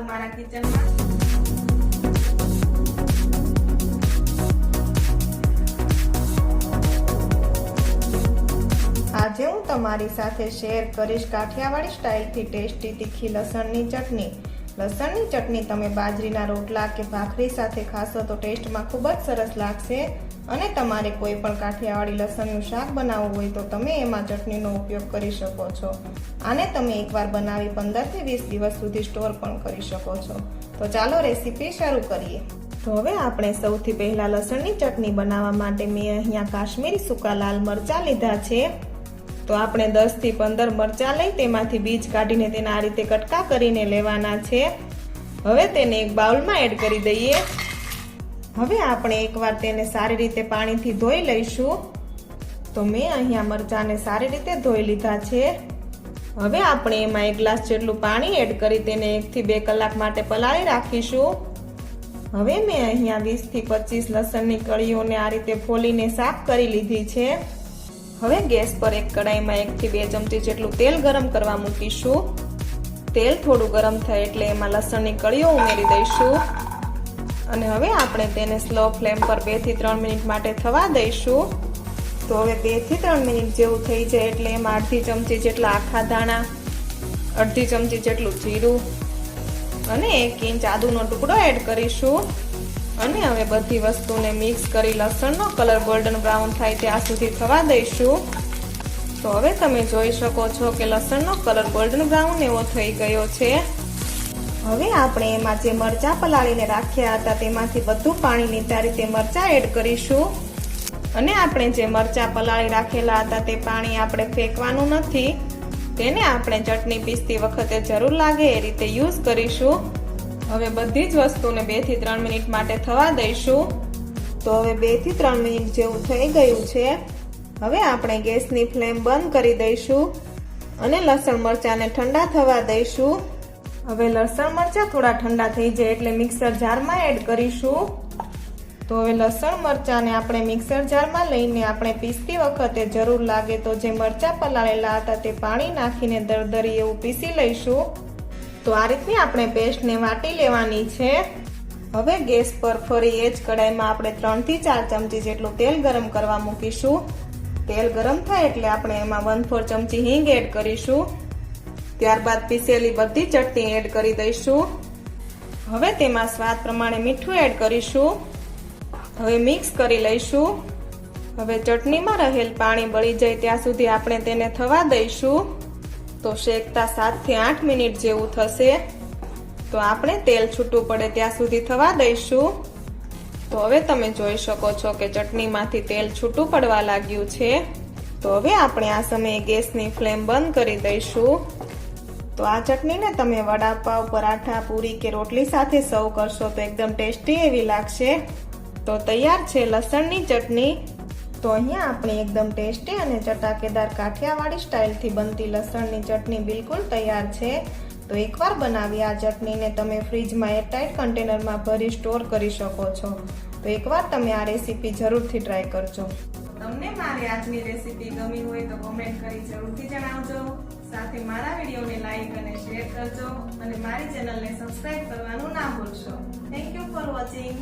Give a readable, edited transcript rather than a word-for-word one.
તમારું મારા કિચનમાં। આજે હું તમારી સાથે શેર કરીશ કાઠિયાવાડી સ્ટાઇલથી ટેસ્ટી તીખી લસણની ચટણી। લસણની ચટણી તમે બાજરીના રોટલા કે ભાખરી સાથે ખાશો તો ટેસ્ટમાં ખૂબ જ સરસ લાગશે। અને તમારે કોઈ પણ કાઠિયાવાડી લસણનું શાક બનાવવું હોય તો તમે એમાં ચટણીનો ઉપયોગ કરી શકો છો। આને તમે એકવાર બનાવી 15 થી 20 દિવસ સુધી સ્ટોર પણ કરી શકો છો। તો ચાલો રેસીપી શરૂ કરીએ। તો હવે આપણે સૌથી પહેલા લસણની ચટણી બનાવવા માટે મેં અહીંયા કાશ્મીરી સૂકા લાલ મરચાં લીધા છે। તો આપણે 10 થી 15 મરચાં લઈ તેમાંથી બીજ કાઢીને તેના આ રીતે કટકા કરીને લેવાના છે। હવે તેને એક બાઉલમાં એડ કરી દઈએ। હવે આપણે એકવાર તેને સારી રીતે પાણીથી ધોઈ લઈશું। તો મેં અહીંયા મરચાંને સારી રીતે ધોઈ લીધા છે। હવે આપણે એમાં 1 ગ્લાસ જેટલું પાણી એડ કરી તેને 1 થી 2 કલાક માટે પલાળી રાખીશું। હવે મેં અહીંયા 20 થી 25 લસણની કળીઓને આ રીતે ફોલીને સાફ કરી લીધી છે। હવે ગેસ પર એક કડાઈમાં 1 થી 2 ચમચી જેટલું તેલ ગરમ કરવા મૂકીશું। તેલ થોડું ગરમ થાય એટલે એમાં લસણની કળીઓ ઉમેરી દઈશું અને હવે આપણે તેને સ્લો ફ્લેમ પર 2 થી 3 મિનિટ માટે થવા દઈશું। તો હવે 2 થી 3 મિનિટ જેવું થઈ જાય એટલે એમાં અડધી ચમચી જેટલા આખા ધાણા, અડધી ચમચી જેટલું જીરું અને 1 ઇંચ આદુનો ટુકડો એડ કરીશું અને હવે બધી વસ્તુને મિક્સ કરી લસણનો કલર ગોલ્ડન બ્રાઉન થાય ત્યાં સુધી થવા દઈશું। તો હવે તમે જોઈ શકો છો કે લસણનો કલર ગોલ્ડન બ્રાઉન એવો થઈ ગયો છે। હવે આપણે એમાં જે મરચાં પલાળીને રાખ્યા હતા તેમાંથી બધું પાણી નિતારી તે મરચાં એડ કરીશું અને આપણે જે મરચાં પલાળી રાખેલા હતા તે પાણી આપણે ફેંકવાનું નથી, તેને આપણે ચટણી પીસતી વખતે જરૂર લાગે એ રીતે યુઝ કરીશું। હવે બધી જ વસ્તુને 2 થી 3 મિનિટ માટે થવા દઈશું। તો હવે 2 થી 3 મિનિટ જેવું થઈ ગયું છે। હવે આપણે ગેસની ફ્લેમ બંધ કરી દઈશું અને લસણ મરચાંને ઠંડા થવા દઈશું। હવે લસણ મરચાં થોડા ઠંડા થઈ જાય એટલે મિક્સર જારમાં એડ કરીશું। તો હવે લસણ મરચાંને આપણે મિક્સર જારમાં લઈને આપણે પીસતી વખતે જરૂર લાગે તો જે મરચાં પલાળેલા હતા તે પાણી નાખીને દરદરી એવું પીસી લઈશું। તો આ રીતની આપણે પેસ્ટને વાટી લેવાની છે। હવે ગેસ પર ફરી એ જ કડાઈમાં આપણે 3 થી 4 ચમચી જેટલું તેલ ગરમ કરવા મૂકીશું। તેલ ગરમ થાય એટલે આપણે એમાં 1/4 ચમચી હિંગ એડ કરીશું। ત્યારબાદ પીસેલી બધી ચટણી એડ કરી દઈશું। હવે તેમાં સ્વાદ પ્રમાણે મીઠું એડ કરીશું। હવે મિક્સ કરી લઈશું। હવે ચટણીમાં રહેલ પાણી બળી જાય ત્યાં સુધી આપણે તેને થવા દઈશું। તો શેકતા 7 થી 8 મિનિટ જેવું થશે। તો આપણે તેલ છૂટું પડે ત્યાં સુધી થવા દઈશું। તો હવે તમે જોઈ શકો છો કે ચટણીમાંથી તેલ છૂટું પડવા લાગ્યું છે। તો હવે આપણે આ સમયે ગેસની ફ્લેમ બંધ કરી દઈશું। તો આ ચટણીને તમે વડાપાવ, પરાઠા, પૂરી કે રોટલી સાથે સર્વ કરશો તો એકદમ ટેસ્ટી એવી લાગશે। તો તૈયાર છે લસણની ચટણી। તો અહીંયા આપણે એકદમ ટેસ્ટી અને ચટાકેદાર કાઠિયાવાડી સ્ટાઇલથી બનતી લસણની ચટણી બિલકુલ તૈયાર છે। તો એકવાર બનાવી આ ચટણીને તમે ફ્રીજમાં એરટાઇટ કન્ટેનરમાં ભરી સ્ટોર કરી શકો છો। તો એકવાર તમે આ રેસીપી જરૂરથી ટ્રાય કરજો। તમને મારી આજની રેસીપી ગમી હોય તો કોમેન્ટ કરી જરૂરથી જણાવજો। સાથે મારા વિડીયોને લાઈક અને શેર કરજો અને મારી ચેનલને સબસ્ક્રાઇબ કરવાનું ના ભૂલશો। Thank you for watching.